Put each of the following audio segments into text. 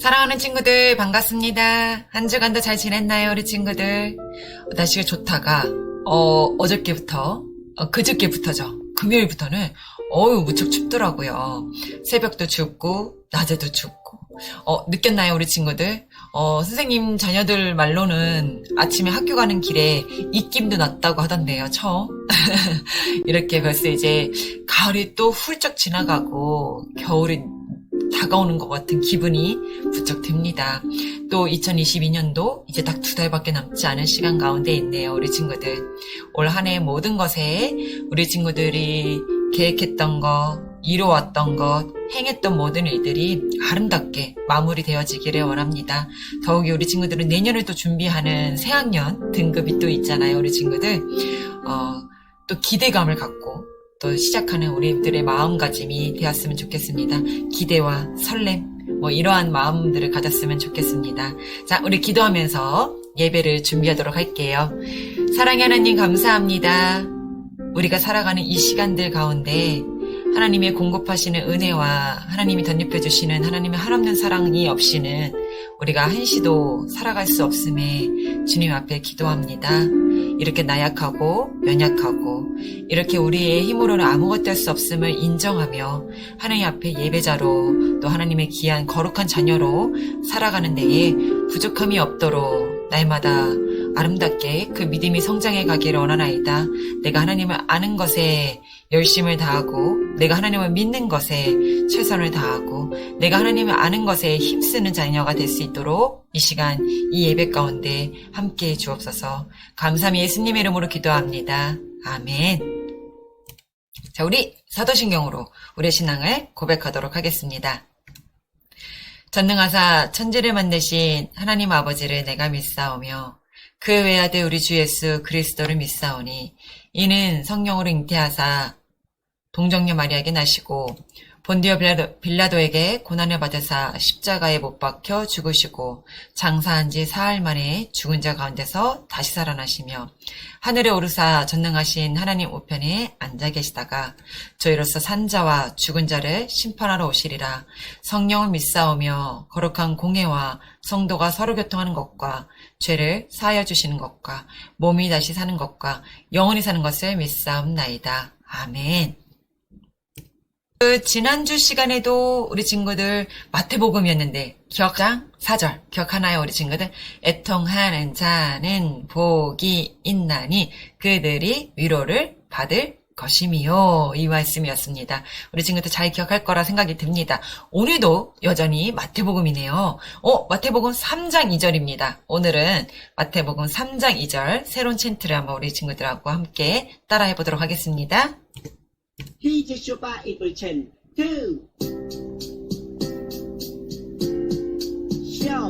사랑하는 친구들 반갑습니다. 한 주간도 잘 지냈나요, 우리 친구들? 날씨가 좋다가 어저께부터 그저께부터죠. 금요일부터는 무척 춥더라고요. 새벽도 춥고 낮에도 춥고 느꼈나요, 우리 친구들? 선생님 자녀들 말로는 아침에 학교 가는 길에 입김도 났다고 하던데요, 처음. 이렇게 벌써 이제 가을이 또 훌쩍 지나가고 겨울이 다가오는 것 같은 기분이 부쩍 듭니다. 또 2022년도 이제 딱 2달밖에 남지 않은 시간 가운데 있네요, 우리 친구들. 올 한 해 모든 것에 우리 친구들이 계획했던 것, 이뤄왔던 것, 행했던 모든 일들이 아름답게 마무리되어지기를 원합니다. 더욱이 우리 친구들은 내년을 또 준비하는 새학년 등급이 또 있잖아요, 우리 친구들. 또 기대감을 갖고 또 시작하는 우리들의 마음가짐이 되었으면 좋겠습니다. 기대와 설렘, 이러한 마음들을 가졌으면 좋겠습니다. 자, 우리 기도하면서 예배를 준비하도록 할게요. 사랑의 하나님 감사합니다. 우리가 살아가는 이 시간들 가운데 하나님의 공급하시는 은혜와 하나님이 덧입혀주시는 하나님의 한없는 사랑이 없이는 우리가 한시도 살아갈 수 없음에 주님 앞에 기도합니다. 이렇게 나약하고 연약하고 이렇게 우리의 힘으로는 아무것도 할 수 없음을 인정하며 하나님 앞에 예배자로 또 하나님의 귀한 거룩한 자녀로 살아가는 데에 부족함이 없도록 날마다 아름답게 그 믿음이 성장해 가기를 원하나이다. 내가 하나님을 아는 것에 열심을 다하고 내가 하나님을 믿는 것에 최선을 다하고 내가 하나님을 아는 것에 힘쓰는 자녀가 될 수 있도록 이 시간 이 예배 가운데 함께해 주옵소서. 감사함이 예수님의 이름으로 기도합니다. 아멘. 자, 우리 사도신경으로 우리의 신앙을 고백하도록 하겠습니다. 전능하사 천지를 만드신 하나님 아버지를 내가 믿사오며 그 외아들 우리 주 예수 그리스도를 믿사오니 이는 성령으로 잉태하사 동정녀 마리아에게 나시고 본디오 빌라도에게 고난을 받으사 십자가에 못 박혀 죽으시고 장사한 지 사흘 만에 죽은 자 가운데서 다시 살아나시며 하늘에 오르사 전능하신 하나님 우편에 앉아 계시다가 저희로서 산 자와 죽은 자를 심판하러 오시리라. 성령을 믿사오며 거룩한 공회와 성도가 서로 교통하는 것과 죄를 사하여 주시는 것과 몸이 다시 사는 것과 영원히 사는 것을 믿사옵나이다. 아멘. 지난주 시간에도 우리 친구들 마태복음이었는데 기억장 4절 기억하나요, 우리 친구들? 애통하는 자는 복이 있나니 그들이 위로를 받을 것이미요. 이 말씀이었습니다. 우리 친구들 잘 기억할 거라 생각이 듭니다. 오늘도 여전히 마태복음이네요. 마태복음 3장 2절입니다. 오늘은 마태복음 3장 2절 새로운 챈트를 한번 우리 친구들하고 함께 따라해 보도록 하겠습니다. 히지슈바 이불첸 투 쇼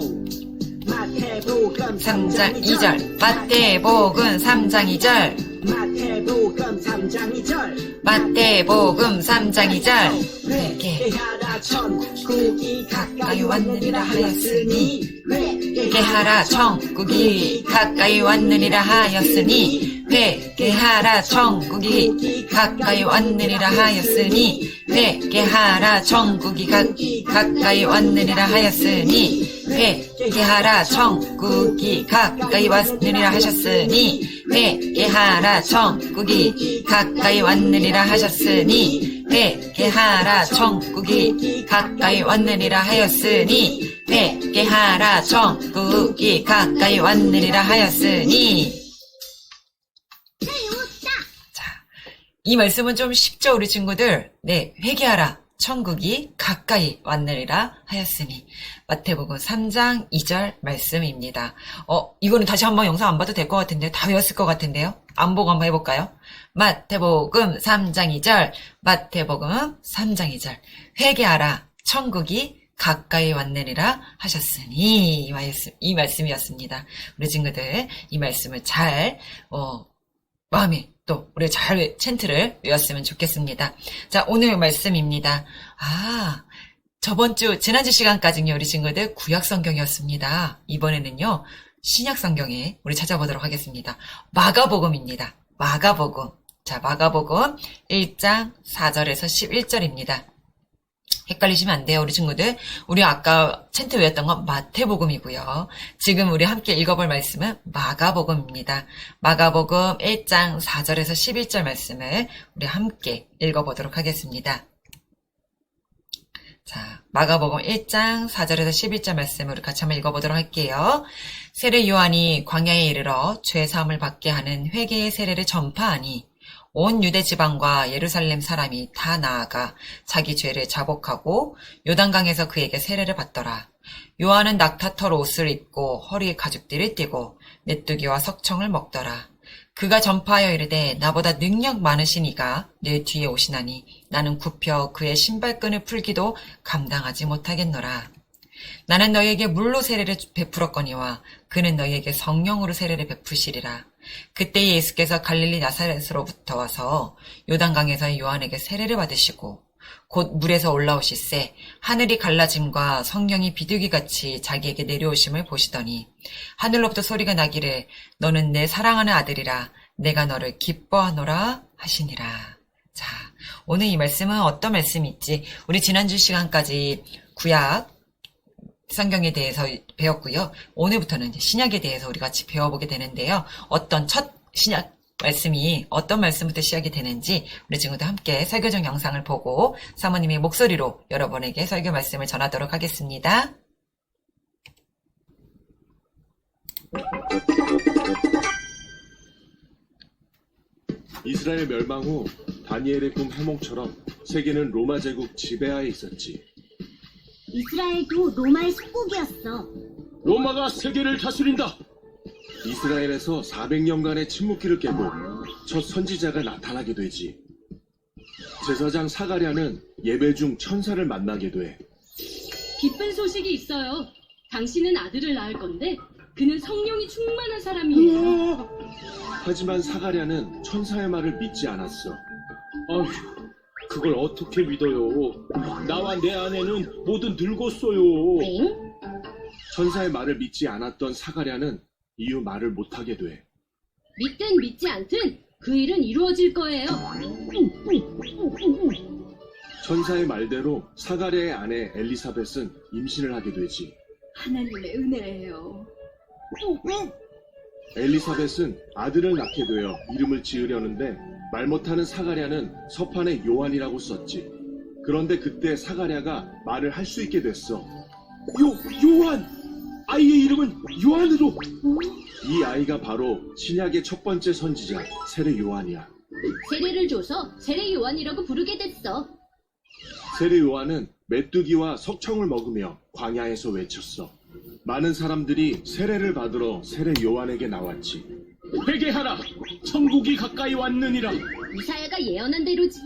마태복음 3장 2절 마태복음 3장 2절 마태복음 3장 2절 마태복음 3장 2절 회개하라 천국이 가까이 왔느니라 하였으니 회개하라 천국이 가까이 왔느니라 하였으니 회개하라 천국이 가까이 왔느니라 하였으니 회개하라 천국이 가까이 왔느니라 하였으니 회개하라 천국이 가까이 왔느니라 하셨으니 회개하라 천국이 가까이 왔느니라 하셨으니 회개하라 천국이 가까이 왔느니라 하였으니 회개하라 천국이 가까이 왔느니라 하였으니. 이 말씀은 좀 쉽죠, 우리 친구들? 네, 회개하라. 천국이 가까이 왔느니라 하였으니. 마태복음 3장 2절 말씀입니다. 이거는 다시 한번 영상 안 봐도 될 것 같은데, 다 외웠을 것 같은데요? 안 보고 한번 해볼까요? 마태복음 3장 2절, 마태복음 3장 2절. 회개하라. 천국이 가까이 왔느니라 하셨으니. 이 말씀이었습니다. 우리 친구들, 이 말씀을 잘, 마음에 또 우리 잘 챈트를 외웠으면 좋겠습니다. 자, 오늘 말씀입니다. 지난주 시간까지는요, 우리 친구들 구약 성경이었습니다. 이번에는요, 신약 성경에 우리 찾아보도록 하겠습니다. 마가복음입니다. 마가복음. 자, 마가복음 1장 4절에서 11절입니다. 헷갈리시면 안 돼요, 우리 친구들. 우리 아까 챈트 외웠던 건 마태복음이고요. 지금 우리 함께 읽어볼 말씀은 마가복음입니다. 마가복음 1장 4절에서 11절 말씀을 우리 함께 읽어보도록 하겠습니다. 자, 마가복음 1장 4절에서 11절 말씀을 우리 같이 한번 읽어보도록 할게요. 세례 요한이 광야에 이르러 죄 사함을 받게 하는 회개의 세례를 전파하니 온 유대 지방과 예루살렘 사람이 다 나아가 자기 죄를 자복하고 요단강에서 그에게 세례를 받더라. 요한은 낙타털 옷을 입고 허리에 가죽띠를 띠고 메뚜기와 석청을 먹더라. 그가 전파하여 이르되 나보다 능력 많으신 이가 내 뒤에 오시나니 나는 굽혀 그의 신발끈을 풀기도 감당하지 못하겠노라. 나는 너희에게 물로 세례를 베풀었거니와 그는 너희에게 성령으로 세례를 베푸시리라. 그때 예수께서 갈릴리 나사렛으로부터 와서 요단강에서 요한에게 세례를 받으시고 곧 물에서 올라오실새 하늘이 갈라짐과 성령이 비둘기같이 자기에게 내려오심을 보시더니 하늘로부터 소리가 나기를 너는 내 사랑하는 아들이라 내가 너를 기뻐하노라 하시니라. 자, 오늘 이 말씀은 어떤 말씀일지 우리 지난주 시간까지 구약 성경에 대해서 배웠고요. 오늘부터는 이제 신약에 대해서 우리 같이 배워보게 되는데요. 어떤 첫 신약 말씀이 어떤 말씀부터 시작이 되는지 우리 친구들 함께 설교정 영상을 보고 사모님의 목소리로 여러분에게 설교 말씀을 전하도록 하겠습니다. 이스라엘 멸망 후 다니엘의 꿈 해몽처럼 세계는 로마 제국 지배하에 있었지. 이스라엘도 로마의 속국이었어. 로마가 세계를 다스린다. 이스라엘에서 400년간의 침묵기를 깨고 첫 선지자가 나타나게 되지. 제사장 사가랴는 예배 중 천사를 만나게 돼. 기쁜 소식이 있어요. 당신은 아들을 낳을 건데 그는 성령이 충만한 사람이에요. 하지만 사가랴는 천사의 말을 믿지 않았어. 아휴, 그걸 어떻게 믿어요? 나와 내 아내는 모두 늙었어요. 엥? 천사의 말을 믿지 않았던 사가랴는 이유 말을 못하게 돼. 믿든 믿지 않든 그 일은 이루어질 거예요. 천사의 말대로 사가랴의 아내 엘리사벳은 임신을 하게 되지. 하나님의 은혜예요. 엘리사벳은 아들을 낳게 되어 이름을 지으려는데 말 못하는 사가랴는 서판에 요한이라고 썼지. 그런데 그때 사가랴가 말을 할 수 있게 됐어. 요한! 아이의 이름은 요한으로! 이 아이가 바로 신약의 첫 번째 선지자 세례 요한이야. 세례를 줘서 세례 요한이라고 부르게 됐어. 세례 요한은 메뚜기와 석청을 먹으며 광야에서 외쳤어. 많은 사람들이 세례를 받으러 세례 요한에게 나왔지. 회개하라! 천국이 가까이 왔느니라! 이사야가 예언한 대로지.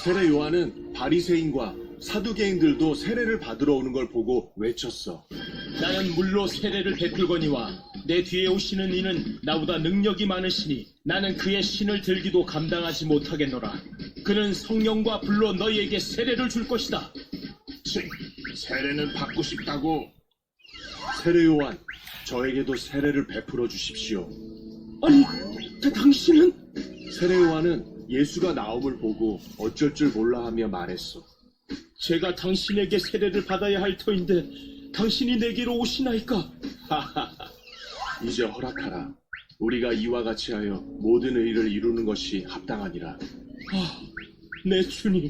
세례 요한은 바리새인과 사두개인들도 세례를 받으러 오는 걸 보고 외쳤어. 나는 물로 세례를 베풀거니와 내 뒤에 오시는 이는 나보다 능력이 많으시니 나는 그의 신을 들기도 감당하지 못하겠노라. 그는 성령과 불로 너희에게 세례를 줄 것이다. 세례는 받고 싶다고. 세례 요한, 저에게도 세례를 베풀어 주십시오. 아니, 당신은? 세례 요한은 예수가 나옴을 보고 어쩔 줄 몰라 하며 말했어. 제가 당신에게 세례를 받아야 할 터인데 당신이 내게로 오시나이까? 이제 허락하라. 우리가 이와 같이 하여 모든 의를 이루는 것이 합당하니라. 내 주님.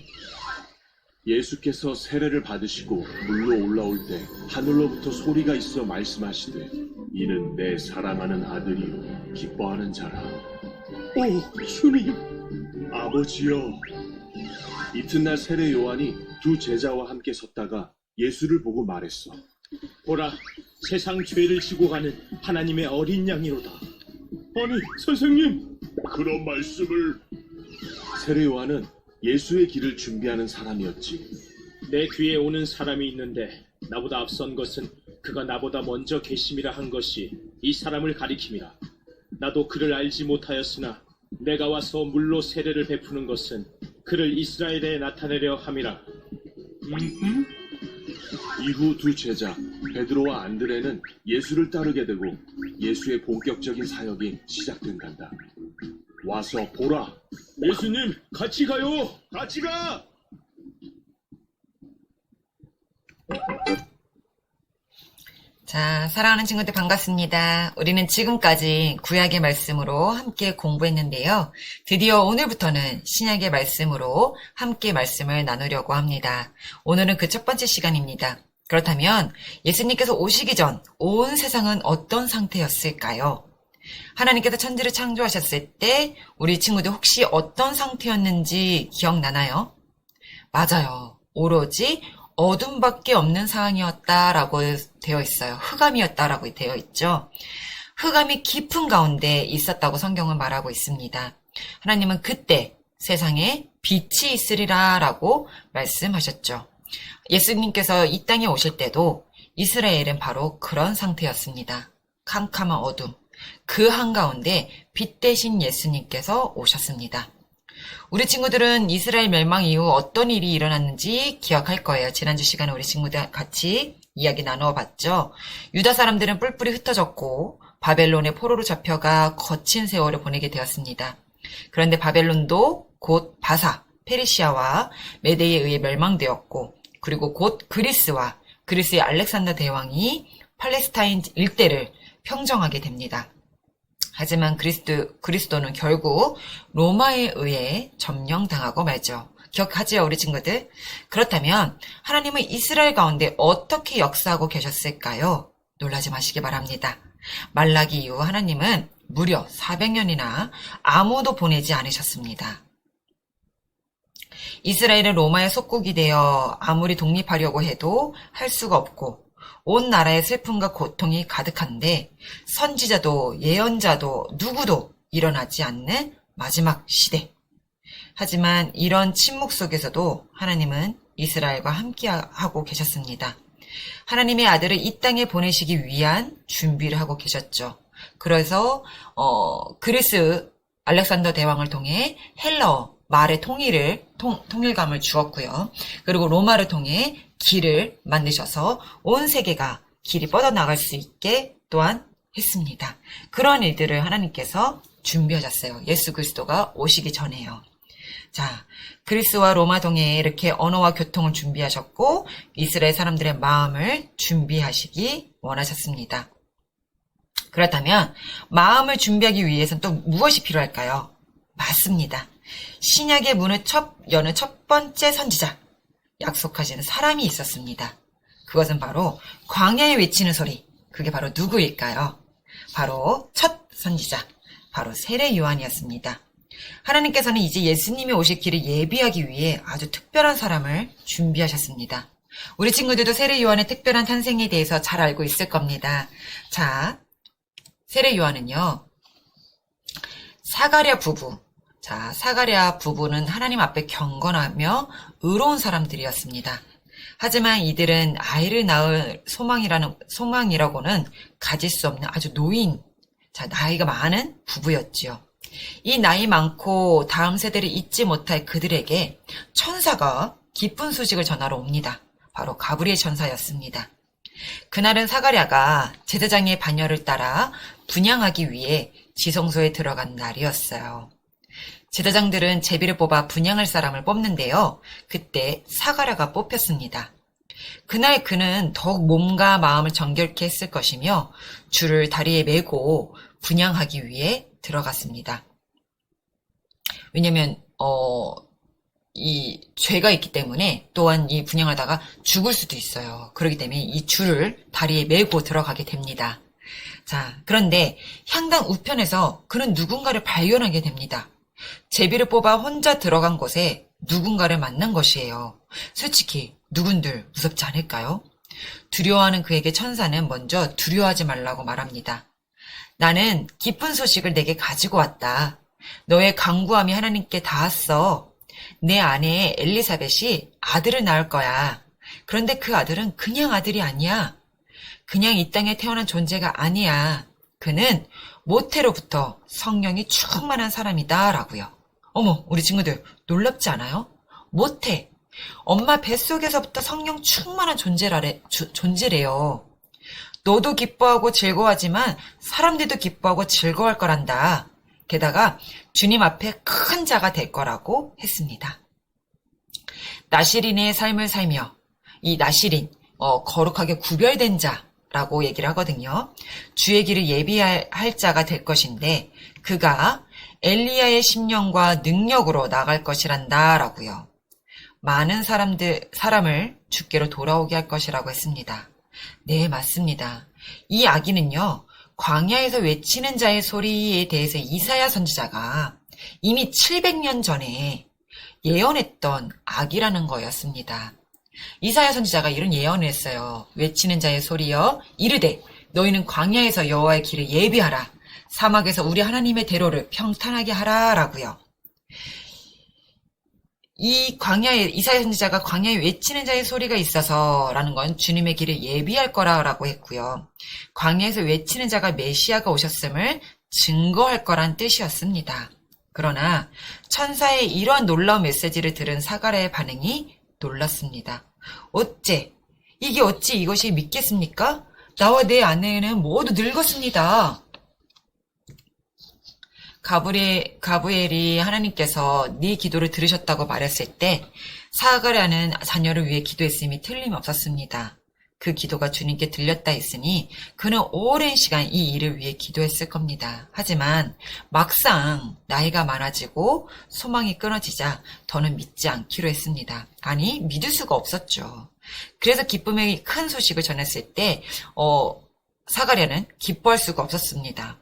예수께서 세례를 받으시고 물로 올라올 때 하늘로부터 소리가 있어 말씀하시되 이는 내 사랑하는 아들이요 기뻐하는 자라. 오, 주님. 아버지여. 이튿날 세례 요한이 두 제자와 함께 섰다가 예수를 보고 말했어. 보라, 세상 죄를 지고 가는 하나님의 어린 양이로다. 아니, 선생님. 그런 말씀을. 세례 요한은 예수의 길을 준비하는 사람이었지. 내 뒤에 오는 사람이 있는데 나보다 앞선 것은 그가 나보다 먼저 계심이라 한 것이 이 사람을 가리킴이라. 나도 그를 알지 못하였으나 내가 와서 물로 세례를 베푸는 것은 그를 이스라엘에 나타내려 함이라. 이후 두 제자 베드로와 안드레는 예수를 따르게 되고 예수의 본격적인 사역이 시작된단다. 와서 보라. 예수님, 같이 가요. 같이 가! 자, 사랑하는 친구들 반갑습니다. 우리는 지금까지 구약의 말씀으로 함께 공부했는데요. 드디어 오늘부터는 신약의 말씀으로 함께 말씀을 나누려고 합니다. 오늘은 그 첫 번째 시간입니다. 그렇다면 예수님께서 오시기 전 온 세상은 어떤 상태였을까요? 하나님께서 천지를 창조하셨을 때 우리 친구들 혹시 어떤 상태였는지 기억나나요? 맞아요. 오로지 어둠밖에 없는 상황이었다라고 되어 있어요. 흑암이었다라고 되어 있죠. 흑암이 깊은 가운데 있었다고 성경은 말하고 있습니다. 하나님은 그때 세상에 빛이 있으리라 라고 말씀하셨죠. 예수님께서 이 땅에 오실 때도 이스라엘은 바로 그런 상태였습니다. 캄캄한 어둠, 그 한가운데 빛 대신 예수님께서 오셨습니다. 우리 친구들은 이스라엘 멸망 이후 어떤 일이 일어났는지 기억할 거예요. 지난주 시간에 우리 친구들 같이 이야기 나누어 봤죠. 유다 사람들은 뿔뿔이 흩어졌고 바벨론의 포로로 잡혀가 거친 세월을 보내게 되었습니다. 그런데 바벨론도 곧 바사, 페르시아와 메대에 의해 멸망되었고 그리고 곧 그리스의 알렉산더 대왕이 팔레스타인 일대를 평정하게 됩니다. 하지만 그리스도는 결국 로마에 의해 점령당하고 말죠. 기억하지요, 우리 친구들? 그렇다면 하나님은 이스라엘 가운데 어떻게 역사하고 계셨을까요? 놀라지 마시기 바랍니다. 말라기 이후 하나님은 무려 400년이나 아무도 보내지 않으셨습니다. 이스라엘은 로마의 속국이 되어 아무리 독립하려고 해도 할 수가 없고 온 나라에 슬픔과 고통이 가득한데 선지자도 예언자도 누구도 일어나지 않는 마지막 시대. 하지만 이런 침묵 속에서도 하나님은 이스라엘과 함께하고 계셨습니다. 하나님의 아들을 이 땅에 보내시기 위한 준비를 하고 계셨죠. 그래서 그리스 알렉산더 대왕을 통해 헬라어 말의 통일감을 주었고요. 그리고 로마를 통해 길을 만드셔서 온 세계가 길이 뻗어나갈 수 있게 또한 했습니다. 그런 일들을 하나님께서 준비하셨어요. 예수 그리스도가 오시기 전에요. 자, 그리스와 로마 동해에 이렇게 언어와 교통을 준비하셨고 이스라엘 사람들의 마음을 준비하시기 원하셨습니다. 그렇다면 마음을 준비하기 위해서는 또 무엇이 필요할까요? 맞습니다. 신약의 문을 여는 첫 번째 선지자, 약속하시는 사람이 있었습니다. 그것은 바로 광야에 외치는 소리, 그게 바로 누구일까요? 바로 첫 선지자, 바로 세례 요한이었습니다. 하나님께서는 이제 예수님이 오실 길을 예비하기 위해 아주 특별한 사람을 준비하셨습니다. 우리 친구들도 세례 요한의 특별한 탄생에 대해서 잘 알고 있을 겁니다. 자, 세례 요한은요, 사가랴 부부. 자, 사가랴 부부는 하나님 앞에 경건하며 의로운 사람들이었습니다. 하지만 이들은 아이를 낳을 소망이라고는 가질 수 없는 아주 노인, 자, 나이가 많은 부부였지요. 이 나이 많고 다음 세대를 잊지 못할 그들에게 천사가 기쁜 소식을 전하러 옵니다. 바로 가브리엘 천사였습니다. 그날은 사가랴가 제사장의 반열을 따라 분향하기 위해 지성소에 들어간 날이었어요. 제사장들은 제비를 뽑아 분향할 사람을 뽑는데요. 그때 사가랴가 뽑혔습니다. 그날 그는 더욱 몸과 마음을 정결케 했을 것이며 줄을 다리에 메고 분향하기 위해 들어갔습니다. 왜냐면 이 죄가 있기 때문에 또한 이 분향하다가 죽을 수도 있어요. 그렇기 때문에 이 줄을 다리에 메고 들어가게 됩니다. 자, 그런데 향당 우편에서 그는 누군가를 발견하게 됩니다. 제비를 뽑아 혼자 들어간 곳에 누군가를 만난 것이에요. 솔직히 누군들 무섭지 않을까요? 두려워하는 그에게 천사는 먼저 두려워하지 말라고 말합니다. 나는 기쁜 소식을 내게 가지고 왔다. 너의 간구함이 하나님께 닿았어. 내 아내 엘리사벳이 아들을 낳을 거야. 그런데 그 아들은 그냥 아들이 아니야. 그냥 이 땅에 태어난 존재가 아니야. 그는 모태로부터 성령이 충만한 사람이다 라고요. 어머, 우리 친구들 놀랍지 않아요? 모태, 엄마 뱃속에서부터 성령 충만한 존재래요. 너도 기뻐하고 즐거워하지만 사람들도 기뻐하고 즐거워할 거란다. 게다가 주님 앞에 큰 자가 될 거라고 했습니다. 나시린의 삶을 살며 이 나시린, 거룩하게 구별된 자라고 얘기를 하거든요. 주의 길을 예비할 자가 될 것인데 그가 엘리야의 심령과 능력으로 나갈 것이란다 라고요. 많은 사람을 주께로 돌아오게 할 것이라고 했습니다. 네, 맞습니다. 이 아기는요, 광야에서 외치는 자의 소리에 대해서 이사야 선지자가 이미 700년 전에 예언했던 아기라는 거였습니다. 이사야 선지자가 이런 예언을 했어요. 외치는 자의 소리여 이르되 너희는 광야에서 여호와의 길을 예비하라. 사막에서 우리 하나님의 대로를 평탄하게 하라 라고요. 이사야 선지자가 광야에 외치는 자의 소리가 있어서 라는 건 주님의 길을 예비할 거라고 했고요. 광야에서 외치는 자가 메시아가 오셨음을 증거할 거란 뜻이었습니다. 그러나 천사의 이러한 놀라운 메시지를 들은 사가랴의 반응이 놀랐습니다. 이게 어찌 이것이 믿겠습니까? 나와 내 아내는 모두 늙었습니다. 가브리엘이 하나님께서 네 기도를 들으셨다고 말했을 때 사가랴는 자녀를 위해 기도했음이 틀림없었습니다. 그 기도가 주님께 들렸다 했으니 그는 오랜 시간 이 일을 위해 기도했을 겁니다. 하지만 막상 나이가 많아지고 소망이 끊어지자 더는 믿지 않기로 했습니다. 아니, 믿을 수가 없었죠. 그래서 기쁨의 큰 소식을 전했을 때 사가랴는 기뻐할 수가 없었습니다.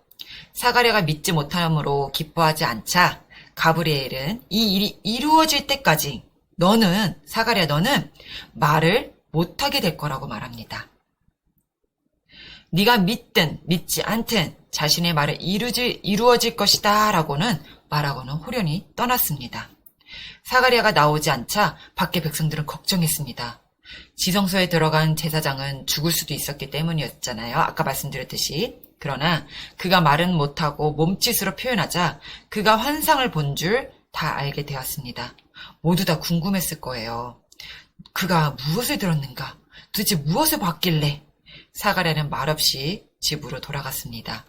사가랴가 믿지 못함으로 기뻐하지 않자 가브리엘은 이 일이 이루어질 때까지 사가랴 너는 말을 못하게 될 거라고 말합니다. 네가 믿든 믿지 않든 자신의 말을 이루어질 것이다 라고는 말하고는 호련히 떠났습니다. 사가랴가 나오지 않자 밖의 백성들은 걱정했습니다. 지성소에 들어간 제사장은 죽을 수도 있었기 때문이었잖아요. 아까 말씀드렸듯이. 그러나 그가 말은 못하고 몸짓으로 표현하자 그가 환상을 본 줄 다 알게 되었습니다. 모두 다 궁금했을 거예요. 그가 무엇을 들었는가? 도대체 무엇을 봤길래? 사가랴는 말없이 집으로 돌아갔습니다.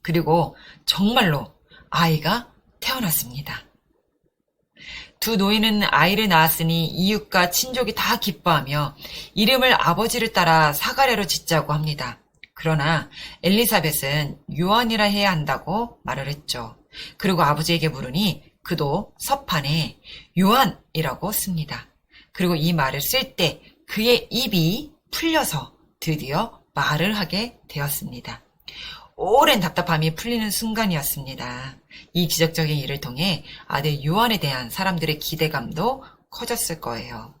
그리고 정말로 아이가 태어났습니다. 두 노인은 아이를 낳았으니 이웃과 친족이 다 기뻐하며 이름을 아버지를 따라 사가랴로 짓자고 합니다. 그러나 엘리사벳은 요한이라 해야 한다고 말을 했죠. 그리고 아버지에게 물으니 그도 서판에 요한이라고 씁니다. 그리고 이 말을 쓸 때 그의 입이 풀려서 드디어 말을 하게 되었습니다. 오랜 답답함이 풀리는 순간이었습니다. 이 기적적인 일을 통해 아들 요한에 대한 사람들의 기대감도 커졌을 거예요.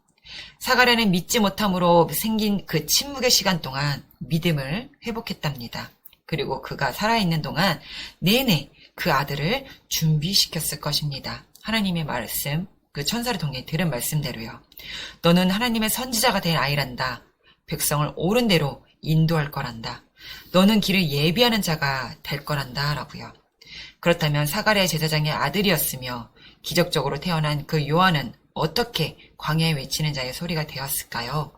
사가랴는 믿지 못함으로 생긴 그 침묵의 시간 동안 믿음을 회복했답니다. 그리고 그가 살아있는 동안 내내 그 아들을 준비시켰을 것입니다. 하나님의 말씀, 그 천사를 통해 들은 말씀대로요. 너는 하나님의 선지자가 된 아이란다. 백성을 옳은 대로 인도할 거란다. 너는 길을 예비하는 자가 될 거란다. 라고요. 그렇다면 사가랴의 제사장의 아들이었으며 기적적으로 태어난 그 요한은 어떻게 광야에 외치는 자의 소리가 되었을까요?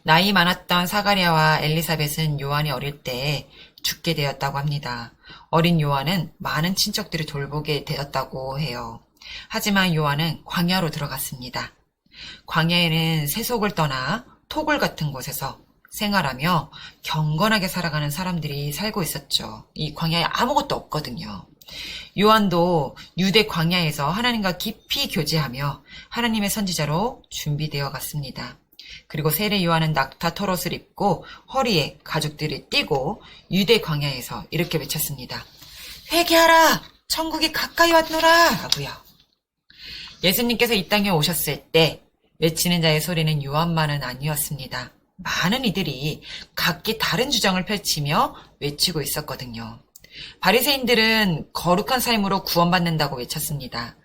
나이 많았던 사가랴와 엘리사벳은 요한이 어릴 때 죽게 되었다고 합니다. 어린 요한은 많은 친척들을 돌보게 되었다고 해요. 하지만 요한은 광야로 들어갔습니다. 광야에는 세속을 떠나 토굴 같은 곳에서 생활하며 경건하게 살아가는 사람들이 살고 있었죠. 이 광야에 아무것도 없거든요. 요한도 유대 광야에서 하나님과 깊이 교제하며 하나님의 선지자로 준비되어 갔습니다. 그리고 세례 요한은 낙타 털옷을 입고 허리에 가죽들을 띠고 유대 광야에서 이렇게 외쳤습니다. 회개하라! 천국이 가까이 왔노라! 라고요. 예수님께서 이 땅에 오셨을 때 외치는 자의 소리는 요한만은 아니었습니다. 많은 이들이 각기 다른 주장을 펼치며 외치고 있었거든요. 바리새인들은 거룩한 삶으로 구원받는다고 외쳤습니다.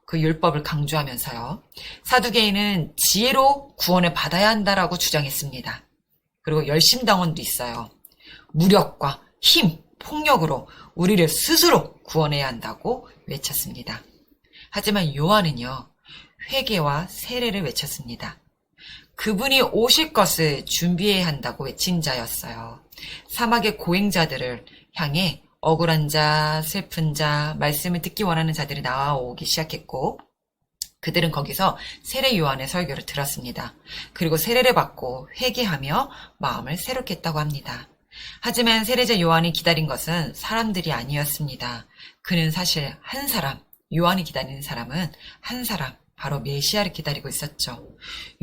그 율법을 강조하면서요. 사두개인은 지혜로 구원을 받아야 한다라고 주장했습니다. 그리고 열심당원도 있어요. 무력과 힘, 폭력으로 우리를 스스로 구원해야 한다고 외쳤습니다. 하지만 요한은요, 회개와 세례를 외쳤습니다. 그분이 오실 것을 준비해야 한다고 외친 자였어요. 사막의 고행자들을 향해 억울한 자, 슬픈 자, 말씀을 듣기 원하는 자들이 나와오기 시작했고 그들은 거기서 세례 요한의 설교를 들었습니다. 그리고 세례를 받고 회개하며 마음을 새롭게 했다고 합니다. 하지만 세례자 요한이 기다린 것은 사람들이 아니었습니다. 그는 사실 한 사람, 요한이 기다리는 사람은 한 사람, 바로 메시아를 기다리고 있었죠.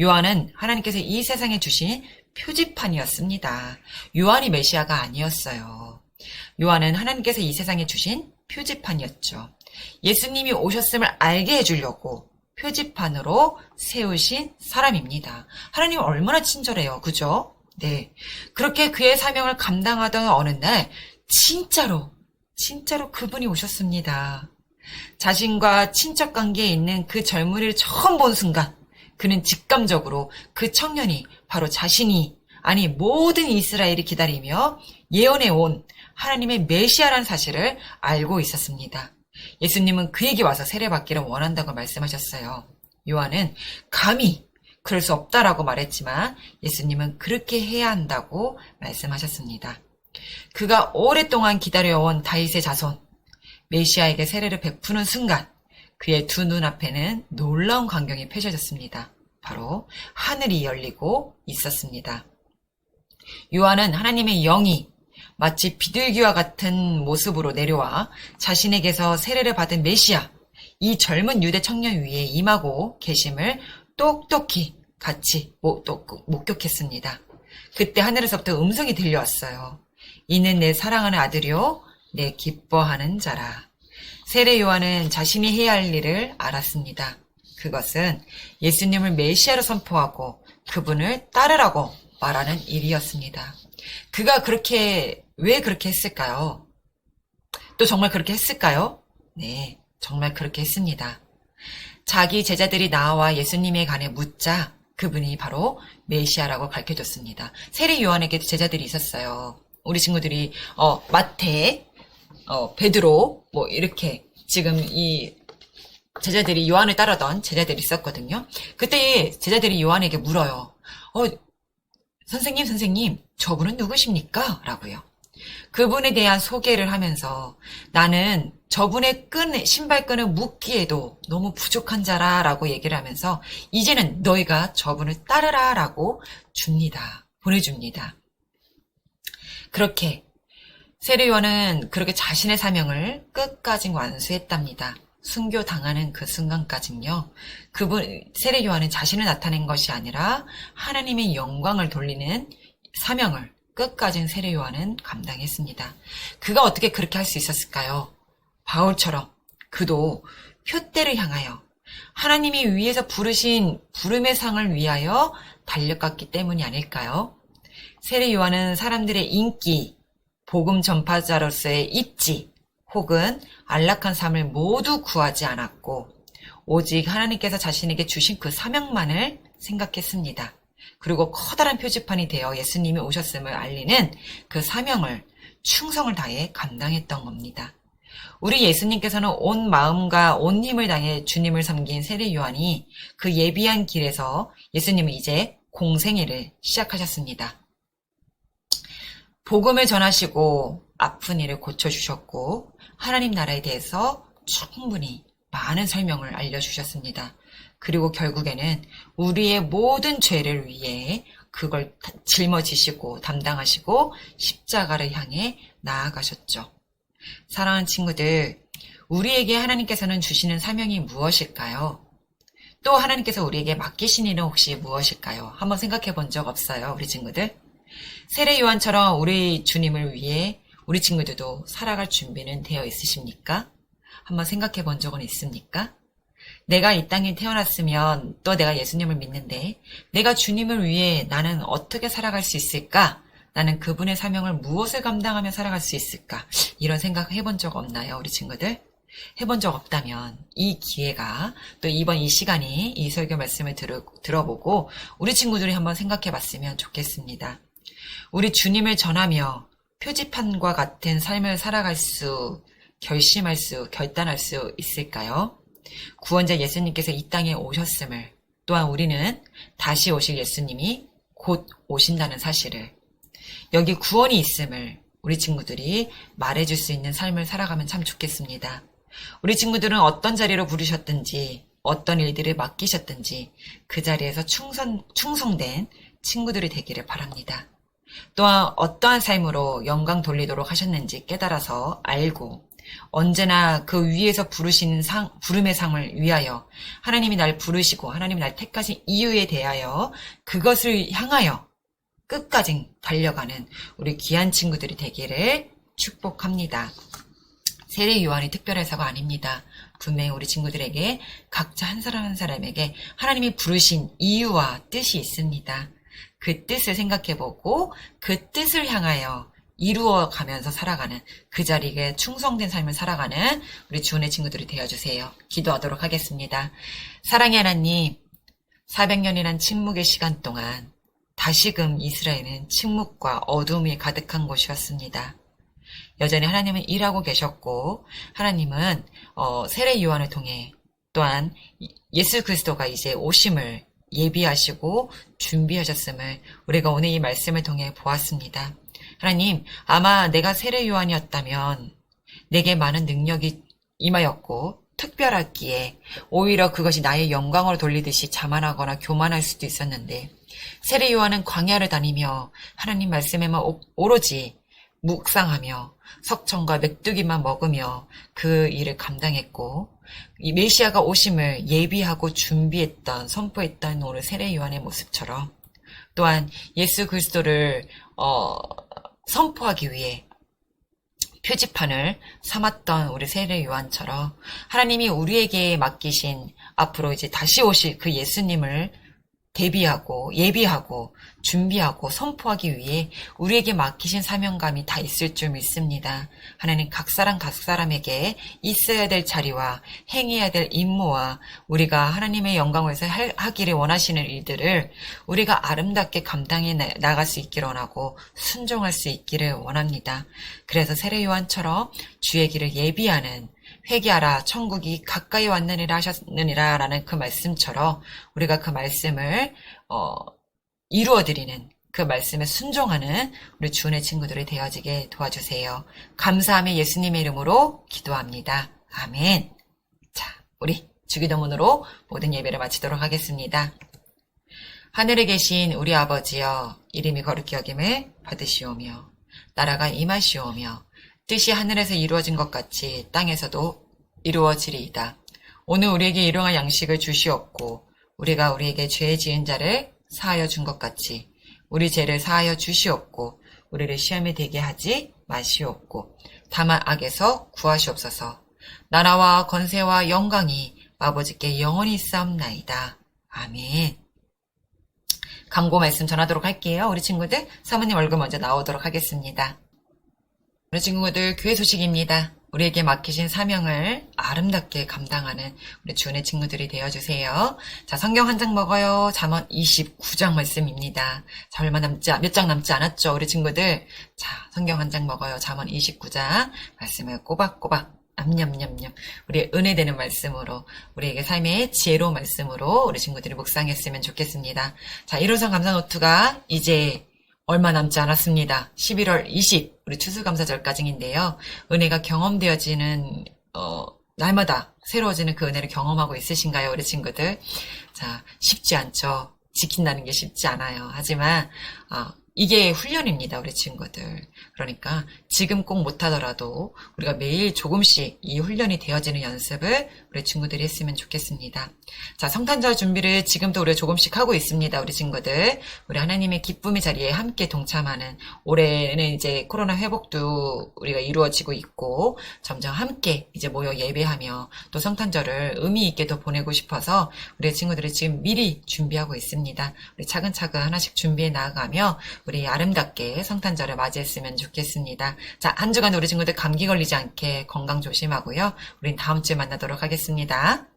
요한은 하나님께서 이 세상에 주신 표지판이었습니다. 요한이 메시아가 아니었어요. 요한은 하나님께서 이 세상에 주신 표지판이었죠. 예수님이 오셨음을 알게 해주려고 표지판으로 세우신 사람입니다. 하나님은 얼마나 친절해요. 그죠? 네. 그렇게 그의 사명을 감당하던 어느 날 진짜로 그분이 오셨습니다. 자신과 친척 관계에 있는 그 젊은이를 처음 본 순간 그는 직감적으로 그 청년이 바로 자신이, 아니 모든 이스라엘이 기다리며 예언해 온 하나님의 메시아라는 사실을 알고 있었습니다. 예수님은 그에게 와서 세례받기를 원한다고 말씀하셨어요. 요한은 감히 그럴 수 없다라고 말했지만 예수님은 그렇게 해야 한다고 말씀하셨습니다. 그가 오랫동안 기다려온 다윗의 자손 메시아에게 세례를 베푸는 순간 그의 두 눈앞에는 놀라운 광경이 펼쳐졌습니다. 바로 하늘이 열리고 있었습니다. 요한은 하나님의 영이 마치 비둘기와 같은 모습으로 내려와 자신에게서 세례를 받은 메시아, 이 젊은 유대 청년 위에 임하고 계심을 똑똑히 같이 목격했습니다. 그때 하늘에서부터 음성이 들려왔어요. 이는 내 사랑하는 아들이요 내 기뻐하는 자라. 세례 요한은 자신이 해야 할 일을 알았습니다. 그것은 예수님을 메시아로 선포하고 그분을 따르라고 말하는 일이었습니다. 그가 왜 그렇게 했을까요? 또 정말 그렇게 했을까요? 네, 정말 그렇게 했습니다. 자기 제자들이 나와 예수님에 관해 묻자 그분이 바로 메시아라고 밝혀줬습니다. 세례 요한에게도 제자들이 있었어요. 우리 친구들이 마태, 베드로 이렇게 지금 이 제자들이 요한을 따르던 제자들이 있었거든요. 그때 제자들이 요한에게 물어요. 선생님, 저분은 누구십니까? 라고요. 그분에 대한 소개를 하면서 나는 저분의 신발끈을 묶기에도 너무 부족한 자라 라고 얘기를 하면서 이제는 너희가 저분을 따르라 라고 보내줍니다. 그렇게 세례 요한은 그렇게 자신의 사명을 끝까지 완수했답니다. 순교당하는 그 순간까지는요. 세례 요한은 자신을 나타낸 것이 아니라 하나님의 영광을 돌리는 사명을 끝까지 세례 요한은 감당했습니다. 그가 어떻게 그렇게 할 수 있었을까요? 바울처럼 그도 표대를 향하여 하나님이 위에서 부르신 부름의 상을 위하여 달려갔기 때문이 아닐까요? 세례 요한은 사람들의 인기, 복음 전파자로서의 입지 혹은 안락한 삶을 모두 구하지 않았고 오직 하나님께서 자신에게 주신 그 사명만을 생각했습니다. 그리고 커다란 표지판이 되어 예수님이 오셨음을 알리는 그 사명을 충성을 다해 감당했던 겁니다. 우리 예수님께서는 온 마음과 온 힘을 다해 주님을 섬긴 세례 요한이 그 예비한 길에서 예수님은 이제 공생애를 시작하셨습니다. 복음을 전하시고 아픈 이를 고쳐주셨고 하나님 나라에 대해서 충분히 많은 설명을 알려주셨습니다. 그리고 결국에는 우리의 모든 죄를 위해 그걸 짊어지시고 담당하시고 십자가를 향해 나아가셨죠. 사랑하는 친구들, 우리에게 하나님께서는 주시는 사명이 무엇일까요? 또 하나님께서 우리에게 맡기신 일은 혹시 무엇일까요? 한번 생각해 본 적 없어요, 우리 친구들? 세례 요한처럼 우리 주님을 위해 우리 친구들도 살아갈 준비는 되어 있으십니까? 한번 생각해 본 적은 있습니까? 내가 이 땅에 태어났으면 또 내가 예수님을 믿는데 내가 주님을 위해 나는 어떻게 살아갈 수 있을까? 나는 그분의 사명을 무엇을 감당하며 살아갈 수 있을까? 이런 생각 해본 적 없나요, 우리 친구들? 해본 적 없다면 이 기회가 또 이번 이 시간이 이 설교 말씀을 들어보고 우리 친구들이 한번 생각해 봤으면 좋겠습니다. 우리 주님을 전하며 표지판과 같은 삶을 살아갈 수, 결단할 수 있을까요? 구원자 예수님께서 이 땅에 오셨음을, 또한 우리는 다시 오실 예수님이 곧 오신다는 사실을, 여기 구원이 있음을 우리 친구들이 말해줄 수 있는 삶을 살아가면 참 좋겠습니다. 우리 친구들은 어떤 자리로 부르셨든지 어떤 일들을 맡기셨든지 그 자리에서 충성된 친구들이 되기를 바랍니다. 또한 어떠한 삶으로 영광 돌리도록 하셨는지 깨달아서 알고 언제나 그 위에서 부르시는 부름의 상을 위하여 하나님이 날 부르시고 하나님이 날 택하신 이유에 대하여 그것을 향하여 끝까지 달려가는 우리 귀한 친구들이 되기를 축복합니다. 세례 요한이 특별해서가 아닙니다. 분명히 우리 친구들에게 각자 한 사람 한 사람에게 하나님이 부르신 이유와 뜻이 있습니다. 그 뜻을 생각해보고 그 뜻을 향하여 이루어가면서 살아가는 그 자리에 충성된 삶을 살아가는 우리 주은의 친구들이 되어주세요. 기도하도록 하겠습니다. 사랑의 하나님, 400년이란 침묵의 시간 동안 다시금 이스라엘은 침묵과 어둠이 가득한 곳이었습니다. 여전히 하나님은 일하고 계셨고 하나님은 세례 요한을 통해 또한 예수 그리스도가 이제 오심을 예비하시고 준비하셨음을 우리가 오늘 이 말씀을 통해 보았습니다. 하나님, 아마 내가 세례 요한이었다면 내게 많은 능력이 임하였고 특별하기에 오히려 그것이 나의 영광으로 돌리듯이 자만하거나 교만할 수도 있었는데 세례 요한은 광야를 다니며 하나님 말씀에만 오로지 묵상하며 석청과 메뚜기만 먹으며 그 일을 감당했고 이 메시아가 오심을 예비하고 준비했던 선포했던 오늘 세례 요한의 모습처럼 또한 예수 그리스도를 선포하기 위해 표지판을 삼았던 우리 세례 요한처럼 하나님이 우리에게 맡기신 앞으로 이제 다시 오실 그 예수님을 대비하고 예비하고 준비하고 선포하기 위해 우리에게 맡기신 사명감이 다 있을 줄 믿습니다. 하나님 각 사람에게 있어야 될 자리와 행해야 될 임무와 우리가 하나님의 영광을 위해서 하기를 원하시는 일들을 우리가 아름답게 감당해 나갈 수 있기를 원하고 순종할 수 있기를 원합니다. 그래서 세례 요한처럼 주의 길을 예비하는 회개하라 천국이 가까이 왔느니라 하셨느니라 라는 그 말씀처럼 우리가 그 말씀을 이루어드리는 그 말씀에 순종하는 우리 주은의 친구들이 되어지게 도와주세요. 감사하며 예수님의 이름으로 기도합니다. 아멘. 자, 우리 주기도문으로 모든 예배를 마치도록 하겠습니다. 하늘에 계신 우리 아버지여 이름이 거룩히 여김을 받으시오며 나라가 임하시오며 뜻이 하늘에서 이루어진 것 같이 땅에서도 이루어지리이다. 오늘 우리에게 일용할 양식을 주시옵고 우리가 우리에게 죄 지은 자를 사하여 준 것 같이 우리 죄를 사하여 주시옵고 우리를 시험에 들게 하지 마시옵고 다만 악에서 구하시옵소서. 나라와 권세와 영광이 아버지께 영원히 있사옵나이다. 아멘. 광고 말씀 전하도록 할게요. 우리 친구들 사모님 얼굴 먼저 나오도록 하겠습니다. 우리 친구들 교회 소식입니다. 우리에게 맡기신 사명을 아름답게 감당하는 우리 주은의 친구들이 되어주세요. 자, 성경 한 장 먹어요. 잠언 29장 말씀입니다. 자, 몇 장 남지 않았죠, 우리 친구들. 자, 성경 한 장 먹어요. 잠언 29장 말씀을 꼬박꼬박 암냠냠냠 우리의 은혜되는 말씀으로 우리에게 삶의 지혜로운 말씀으로 우리 친구들이 묵상했으면 좋겠습니다. 자, 1호선 감사 노트가 이제 얼마 남지 않았습니다. 11월 20 우리 추수감사절까지인데요. 은혜가 경험되어지는 날마다 새로워지는 그 은혜를 경험하고 있으신가요, 우리 친구들? 자, 쉽지 않죠. 지킨다는 게 쉽지 않아요. 하지만 이게 훈련입니다, 우리 친구들. 그러니까 지금 꼭 못하더라도 우리가 매일 조금씩 이 훈련이 되어지는 연습을 우리 친구들이 했으면 좋겠습니다. 자, 성탄절 준비를 지금도 우리가 조금씩 하고 있습니다, 우리 친구들. 우리 하나님의 기쁨의 자리에 함께 동참하는 올해는 이제 코로나 회복도 우리가 이루어지고 있고 점점 함께 이제 모여 예배하며 또 성탄절을 의미 있게 더 보내고 싶어서 우리 친구들이 지금 미리 준비하고 있습니다. 우리 차근차근 하나씩 준비해 나아가며 우리 아름답게 성탄절을 맞이했으면 좋겠습니다. 자, 한 주간 우리 친구들 감기 걸리지 않게 건강 조심하고요. 우린 다음 주에 만나도록 하겠습니다.